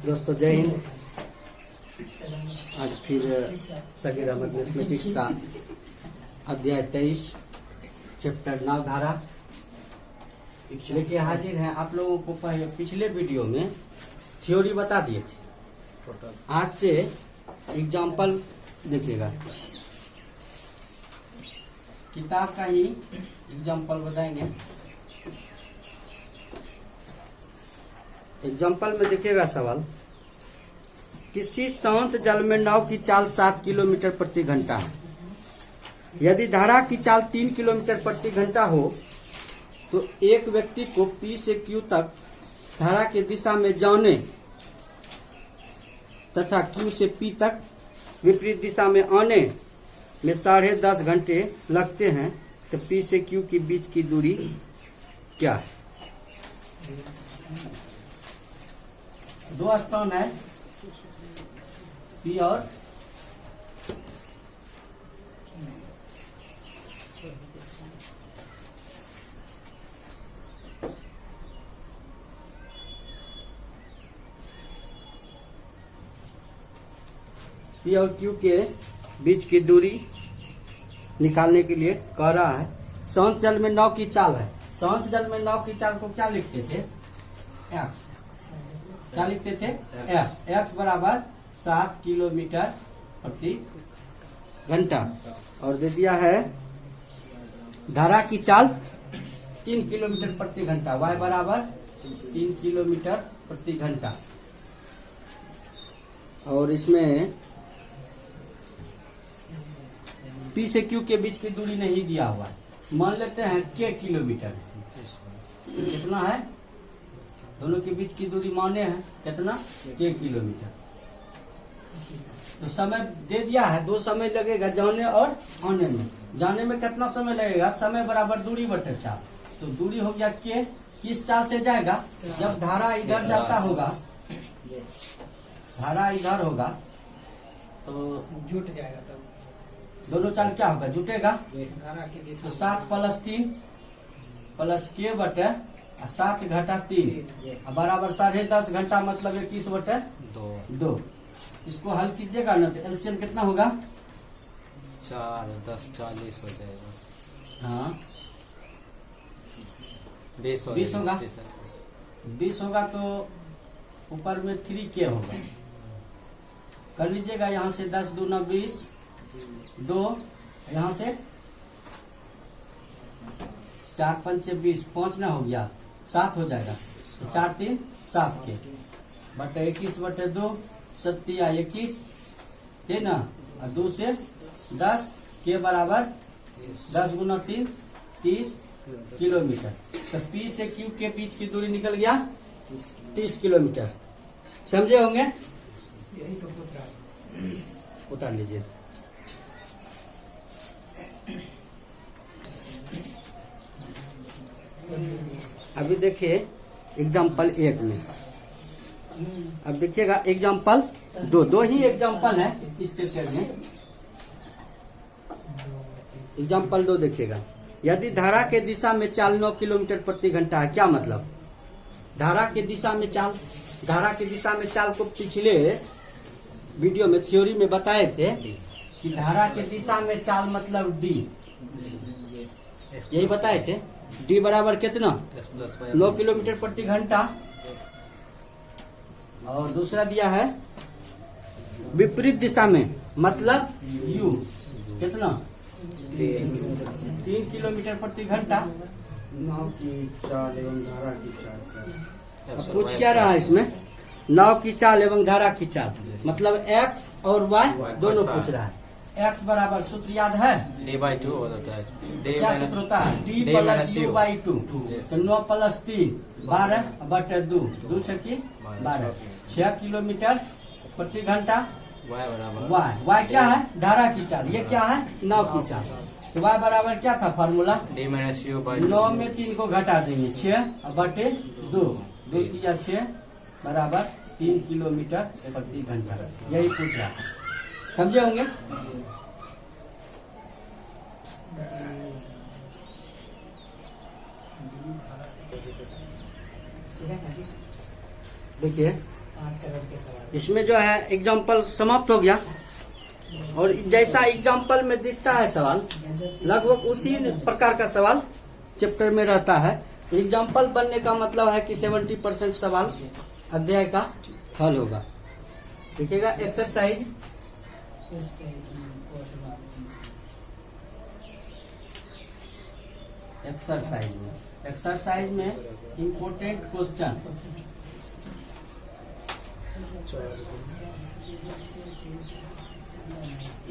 दोस्तों जय हिंद। आज फिर सगीर अहमद मैथमेटिक्स का अध्याय 23 चैप्टर 9 धारा लेके हाजिर हैं। आप लोगों को पहले पिछले वीडियो में थ्योरी बता दिए थे। आज से एग्जाम्पल देखिएगा, किताब का ही एग्जाम्पल बताएंगे। एग्जाम्पल में देखिएगा सवाल, किसी शांत जल में नाव की चाल 7 किलोमीटर प्रति घंटा है। यदि धारा की चाल 3 किलोमीटर प्रति घंटा हो तो एक व्यक्ति को P से Q तक धारा की दिशा में जाने तथा Q से P तक विपरीत दिशा में आने में 10.5 घंटे लगते हैं। तो P से Q के बीच की दूरी क्या है? दो स्थान है P और P और Q के बीच की दूरी निकालने के लिए कह रहा है। शांत जल में नाव की चाल है। शांत जल में नाव की चाल को क्या लिखते थे? x। क्या लिखते थे? x बराबर 7 किलोमीटर प्रति घंटा। और दे दिया है धारा की चाल 3 किलोमीटर प्रति घंटा, y बराबर 3 किलोमीटर प्रति घंटा। और इसमें P से Q के बीच की दूरी नहीं दिया हुआ है। मान लेते हैं k किलोमीटर। कितना है? दोनों के बीच की दूरी माने हैं कितना? k kilometre. तो समय दे दिया है, 2 समय लगेगा जाने और आने में। जाने में कितना समय लगेगा? समय बराबर दूरी बटे चाल। तो दूरी हो गया k। किस चाल से जाएगा? जब धारा इधर जाता होगा, धारा इधर होगा तो जुट जाएगा। तब दोनों चाल क्या होगा? जुटेगा। तो 7 + 3 + k बटे 7 घटा 3 बराबर 10.5 घंटा, मतलब 21 बटे 2। इसको हल कीजिएगा ना तो एलसीएम कितना होगा? 4 10 40 हो जाएगा। हाँ 20 होगा। 20 होगा तो ऊपर में 3k होगा। कर लीजिएगा। यहाँ से 10 दूना 20, 2 यहाँ से 4 × 5 = 20, 5 ना हो गया 7 हो जाएगा। तो 4 3 7 के बटे 21 बटे 2 7 या 21 है ना। 2 से 10 के बराबर 10 × 3 30 किलोमीटर। तो P से Q के बीच की दूरी निकल गया 30 किलोमीटर। समझे होंगे? यही तो पूछ रहा है। उतार लीजिए। अभी देखिए एग्जाम्पल 1 में। अब देखिएगा एग्जाम्पल 2 ही एग्जाम्पल है इस चैप्टर में। एग्जाम्पल 2 देखिएगा, यदि धारा के दिशा में चाल 9 किलोमीटर प्रति घंटा है। क्या मतलब? धारा के दिशा में चाल, धारा की दिशा में चाल को पिछले वीडियो में थ्योरी में बताए थे कि धारा के दिशा में चाल मतलब d। यही बताए थे। d बराबर कितना? 9 किलोमीटर प्रति घंटा। और दूसरा दिया है विपरीत दिशा में मतलब u कितना? 3 किलोमीटर प्रति घंटा। नाव की चाल एवं धारा की चाल। अब पूछ क्या रहा है इसमें? नाव की चाल एवं धारा की चाल मतलब x और y दोनों पूछ रहा है। x बराबर सूत्र याद है? d/2 होता है। क्या सूत्र होता है? d + u/2। तो 9 + 3 12 बटे 2 2 छकी 12 6 किलोमीटर प्रति घंटा। y बराबर y क्या है? धारा की चाल। ये क्या है? नाव की चाल। तो y बराबर क्या था फार्मूला? d-u/2। 9 में 3 को घटा देंगे 6 बटे 2 2 किया 6 बराबर 3 किलोमीटर प्रति घंटा। यही पूछ रहा है। समझे होंगे? देखिए 5 करोड़ के सवाल। इसमें जो है एग्जाम्पल समाप्त हो गया, और जैसा एग्जाम्पल में दिखता है सवाल लगभग उसी प्रकार का सवाल चैप्टर में रहता है। एग्जाम्पल बनने का मतलब है कि 70% सवाल अध्याय का हल होगा। देखिएगा एक्सरसाइज एक्सरसाइज में इम्पोर्टेंट क्वेश्चन,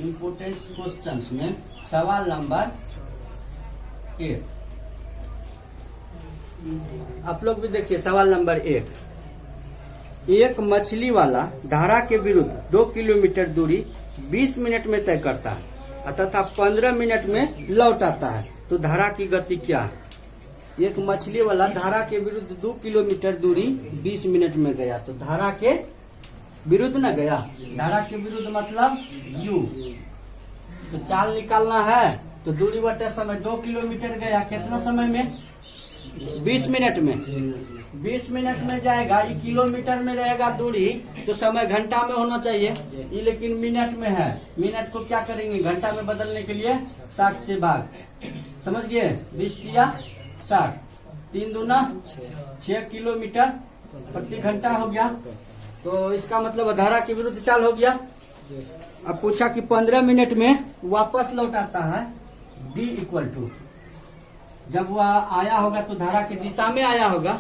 इम्पोर्टेंट क्वेश्चंस में सवाल नंबर 1। आप लोग भी देखिए सवाल नंबर 1। एक मछली वाला धारा के विरुद्ध 2 किलोमीटर दूरी 20 मिनट में तय करता है तथा 15 मिनट में लौट आता है, तो धारा की गति क्या है? एक मछली वाला धारा के विरुद्ध 2 किलोमीटर दूरी 20 मिनट में गया, तो धारा के विरुद्ध न गया, धारा के विरुद्ध मतलब यू। तो चाल निकालना है तो दूरी बटे समय 2 किलोमीटर गया, कितना समय में? 20 मिनट में। 20 मिनट में जाएगा, ये किलोमीटर में रहेगा दूरी, तो समय घंटा में होना चाहिए, ये लेकिन मिनट में है। मिनट को क्या करेंगे घंटा में बदलने के लिए 60 से भाग, समझ गए? 20 किया 60, 3 दूना 6 किलोमीटर प्रति घंटा हो गया। तो इसका मतलब धारा के विरुद्ध चाल हो गया। अब पूछा कि 15 मिनट में वापस लौट आता है, D इक्वल टू, जब वह आया होगा तो धारा की दिशा में आया होगा,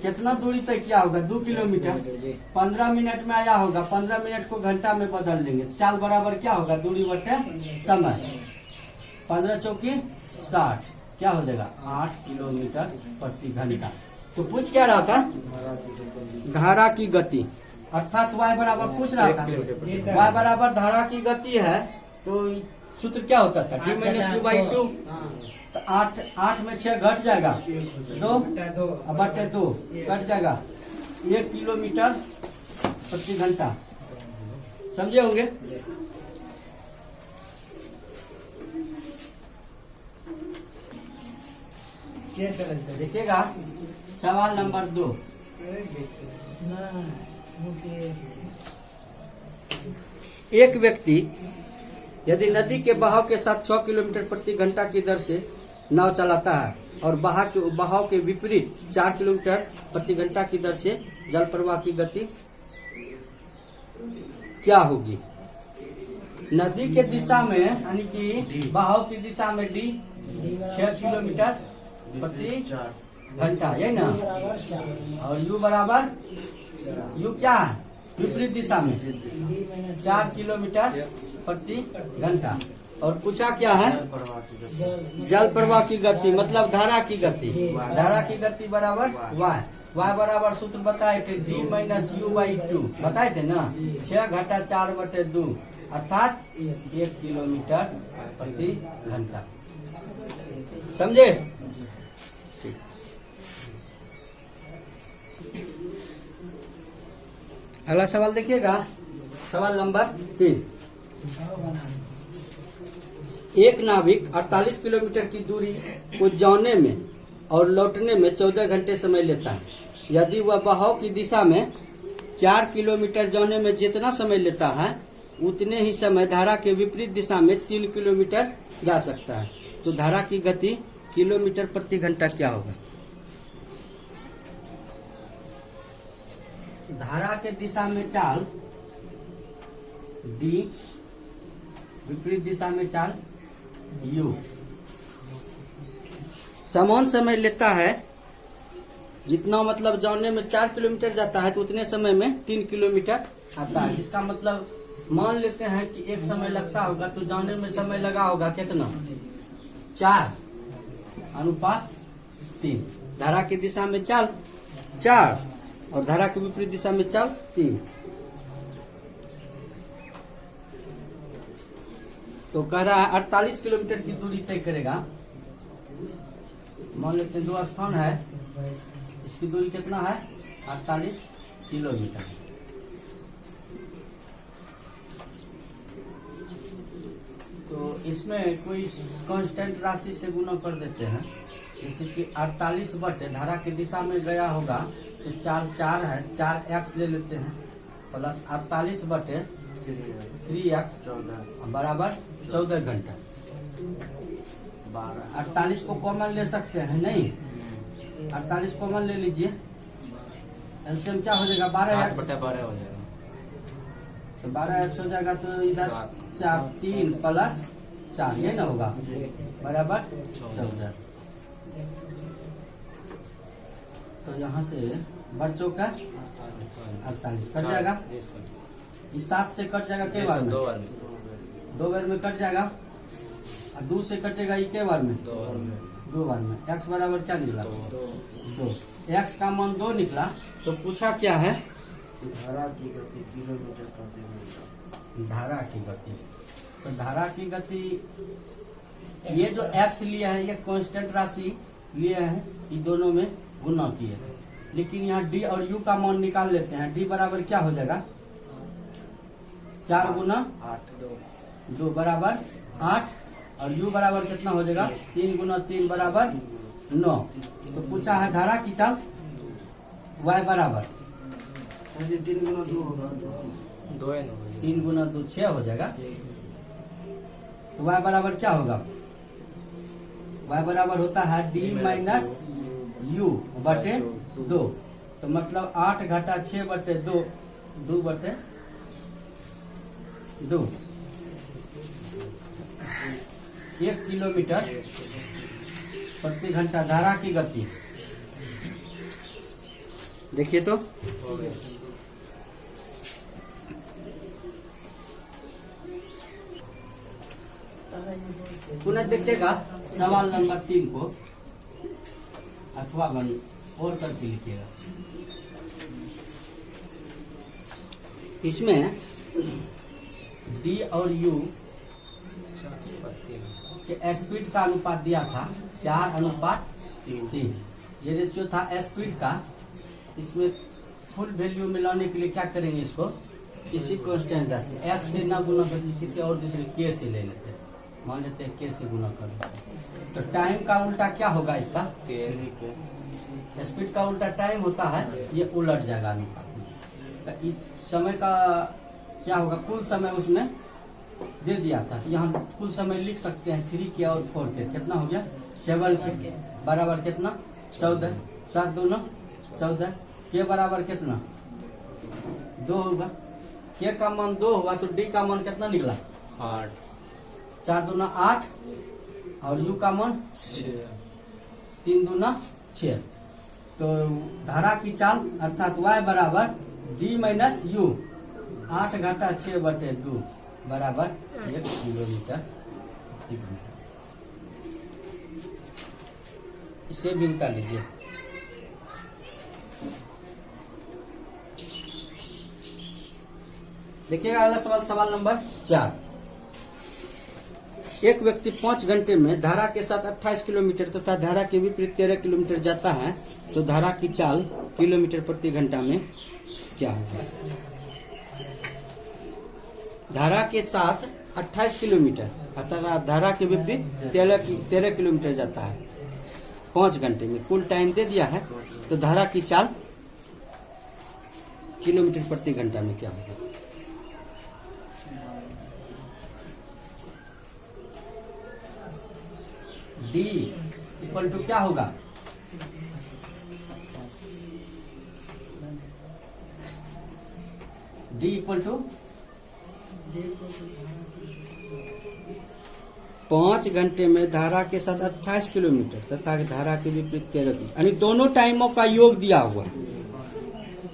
कितना दूरी तय किया होगा? 2 किलोमीटर। 15 मिनट में आया होगा, 15 मिनट को घंटा में बदल लेंगे, चाल बराबर क्या होगा? दूरी बटे समय। 15 चौकी 60, क्या हो जाएगा? 8 किलोमीटर प्रति घंटा। तो पूछ क्या रहा था? धारा की गति, अर्थात y बराबर पूछ रहा था। y बराबर धारा की गति है, तो सूत्र क्या होता था? t minus two by 2। तो 8 में 6 घट जाएगा, 2 बटे 2 कट जाएगा, 1 किलोमीटर प्रति घंटा। समझे होंगे? देखिएगा सवाल नंबर 2। एक व्यक्ति यदि नदी के बहाव के साथ 6 किलोमीटर प्रति घंटा की दर से नाव चलाता है और बहाव के विपरीत 4 किलोमीटर प्रति घंटा की दर से जल प्रवाह की गति क्या होगी? नदी के दिशा में यानी कि बहाव की दिशा में D 6 किलोमीटर प्रति घंटा, यही ना? और U बराबर, U क्या है? विपरीत दिशा में 4 किलोमीटर प्रति घंटा। और पूछा क्या है? जल प्रवाह की गति, मतलब धारा की गति। धारा की गति बराबर y। y बराबर सूत्र बताए थे D माइनस U बाई 2, बताए थे ना? 6 घटा 4 बटे 2, अर्थात 1 किलोमीटर प्रति घंटा। समझे? अगला सवाल देखिएगा, सवाल नंबर 3। एक नाविक 48 किलोमीटर की दूरी को जाने में और लौटने में 14 घंटे समय लेता है। यदि वह बहाव की दिशा में 4 किलोमीटर जाने में जितना समय लेता है, उतने ही समय धारा के विपरीत दिशा में 3 किलोमीटर जा सकता है, तो धारा की गति किलोमीटर प्रति घंटा क्या होगा? धारा के दिशा में चाल D, विपरीत दिशा में चाल U। समान समय लेता है, जितना मतलब जाने में 4 किलोमीटर जाता है तो उतने समय में 3 किलोमीटर आता है। इसका मतलब मान लेते हैं कि एक समय लगता होगा, तो जाने में समय लगा होगा कितना? 4 अनुपात 3। धारा की दिशा में चाल 4 और धारा के विपरीत दिशा में चाल 3। तो कह रहा है 48 किलोमीटर की दूरी तय करेगा। मान लेते हैं 2 स्थान है, इसकी दूरी कितना है? 48 किलोमीटर। तो इसमें कोई कांस्टेंट राशि से गुना कर देते हैं, जैसे कि 48 बटे धारा की दिशा में गया होगा तो चाल 4 है, 4x ले लेते हैं प्लस 48 बटे 3x बराबर 14 घंटा। 48 को कॉमन ले सकते हैं नहीं, 48 कॉमन ले लीजिए, एलसीएम क्या हो जाएगा 12x, 7/12 हो जाएगा। तो 12x हो जाएगा, तो इधर 4 3 प्लस 4 ये ना होगा बराबर 14। तो यहाँ से बढ़ चौका 48 कट जाएगा, इस 7 से कट जाएगा के बार में, 2 बार में, 2 बार में कट जाएगा, और 2 से कटेगा ये के बार में, 2 बार में, 2 बार में। x बराबर क्या निकला 2, x का मान 2 निकला। तो पूछा क्या है धारा की गति किलोमीटर प्रति घंटा। धारा की गति। तो धारा की गति, ये जो x लिया है ये कांस्टेंट राशि लिए है, ये दोनों में गुना किए, लेकिन यहाँ d और u का मान निकाल लेते हैं। d बराबर क्या हो जाएगा 4 गुना 2 बराबर 8, और u बराबर कितना हो जाएगा 3 गुना 3 बराबर 9। तो पूछा है धारा की चाल y बराबर 3 गुना 2 होगा 2 है ना, 3 गुना 2 6 हो जाएगा। तो y बराबर क्या होगा, y बराबर होता है d माइनस u बटे 2। तो मतलब 8 घटा 6 बटे 2, 2 बटे 2, 1 किलोमीटर प्रति घंटा धारा की गति। देखिए तो हो गया। पुनः देखिएगा सवाल नंबर 3 को, अथवा और करके लिखिएगा। इसमें d और u के स्पीड का अनुपात दिया था 4:3। ये रेशियो था स्पीड का। इसमें फुल वैल्यू मिलाने के लिए क्या करेंगे, इसको किसी कांस्टेंट राशि x से ना गुना करके किसी और दूसरे k से ले लेते हैं। मान लेते हैं k से गुना कर लेते हैं। तो टाइम का उल्टा क्या होगा इसका, 3 स्पीड का उल्टा टाइम होता है, ये उलट जाएगा अनुपात में। तो इस समय का क्या होगा, कुल समय उसमें दे दिया था, तो यहाँ कुल समय लिख सकते हैं 3 के और 4 के, कितना हो गया 7 के बराबर कितना 14, 7 2 9 14, के बराबर कितना 2 होगा, के का मान 2 होगा, तो डी का मान कितना निकला 8 4 2 8, और यू का मान 6 3 2 6। तो धारा की चाल अर्थात y बराबर d माइनस यू, 8 घटा 6 बटे 2 बराबर 1 किलोमीटर प्रति घंटा। इसे भी उतार लीजिए। देखिएगा अगला सवाल, सवाल नंबर 4। एक व्यक्ति 5 घंटे में धारा के साथ 28 किलोमीटर तथा धारा के विपरीत 13 किलोमीटर जाता है, तो धारा की चाल किलोमीटर प्रति घंटा में क्या होगा। धारा के साथ 28 किलोमीटर अथवा धारा के विपरीत 13 किलोमीटर जाता है 5 घंटे में, कुल टाइम दे दिया है, तो धारा की चाल किलोमीटर प्रति घंटा में क्या होगा। D इक्वल टू क्या होगा, D इक्वल टू 5 घंटे में धारा के साथ 28 किलोमीटर तथा धारा के विपरीत 13 किलोमीटर, यानी दोनों टाइमों का योग दिया हुआ है।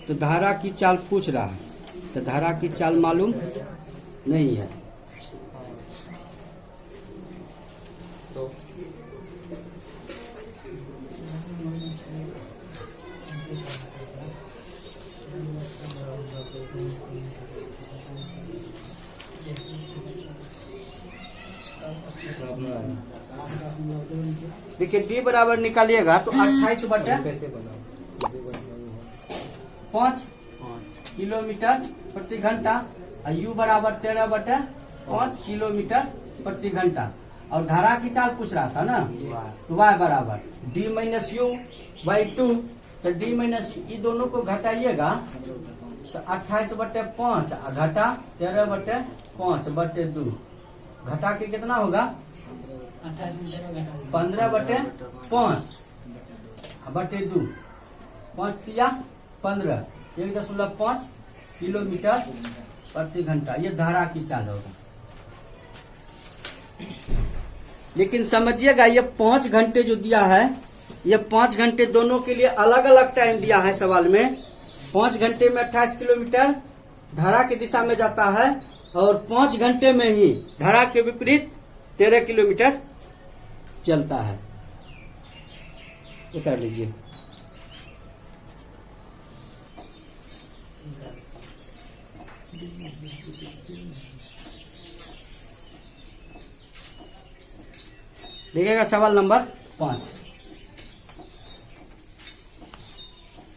तो धारा की चाल पूछ रहा है, तो धारा की चाल मालूम नहीं है, तो देखिए D बराबर निकालिएगा तो 28 बटे कैसे बनाओ 5 किलोमीटर प्रति घंटा, और U बराबर 13 बटे 5 किलोमीटर प्रति घंटा, और धारा की चाल पूछ रहा था ना, तो Y बराबर D माइनस यू बाई 2 तो डी माइनस ये दोनों को घटाइएगा तो 28/5 घटा 13/5/2 घटा के कितना होगा 15/5/2 5 दिया 15 1.5 किलोमीटर प्रति घंटा। ये धारा की चाल होगा। लेकिन समझिएगा ये 5 घंटे जो दिया है, ये 5 घंटे दोनों के लिए अलग अलग टाइम दिया है सवाल में। 5 घंटे में 28 किलोमीटर धारा की दिशा में जाता है और 5 घंटे में ही धारा के विपरीत 13 किलोमीटर चलता है। ये कर लीजिए। देखिएगा सवाल नंबर 5।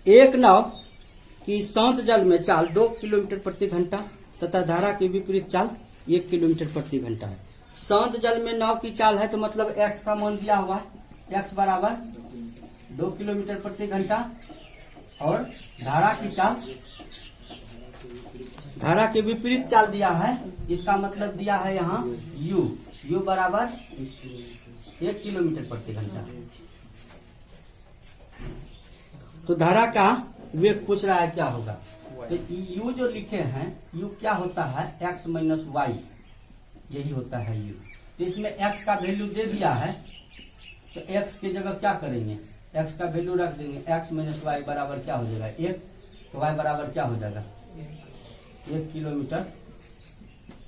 एक नाव की शांत जल में चाल 2 किलोमीटर प्रति घंटा तथा धारा के विपरीत चाल 1 किलोमीटर प्रति घंटा है। शांत जल में नाव की चाल है तो मतलब x का मान दिया हुआ है, x बराबर 2 किलोमीटर प्रति घंटा और धारा की चाल, धारा के विपरीत चाल दिया है। इसका मतलब दिया है यहाँ u बराबर 1 किलोमीटर प्रति घंटा। तो धारा का वेग पूछ रहा है क्या होगा। तो u जो लिखे हैं, u क्या होता है x माइनस वाई, यही होता है u। तो इसमें x का वैल्यू दे दिया है तो x की जगह क्या करेंगे, x का वैल्यू रख देंगे। x माइनस वाई बराबर क्या हो जाएगा 1, तो y बराबर क्या हो जाएगा 1 किलोमीटर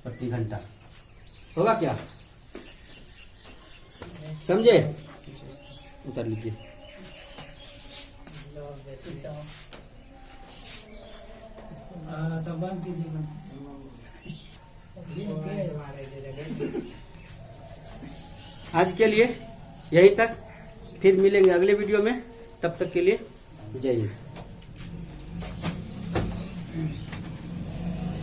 प्रति घंटा होगा क्या, समझे। उतर लीजिए। आज के लिए यही तक, फिर मिलेंगे अगले वीडियो में। तब तक के लिए जय हिंद।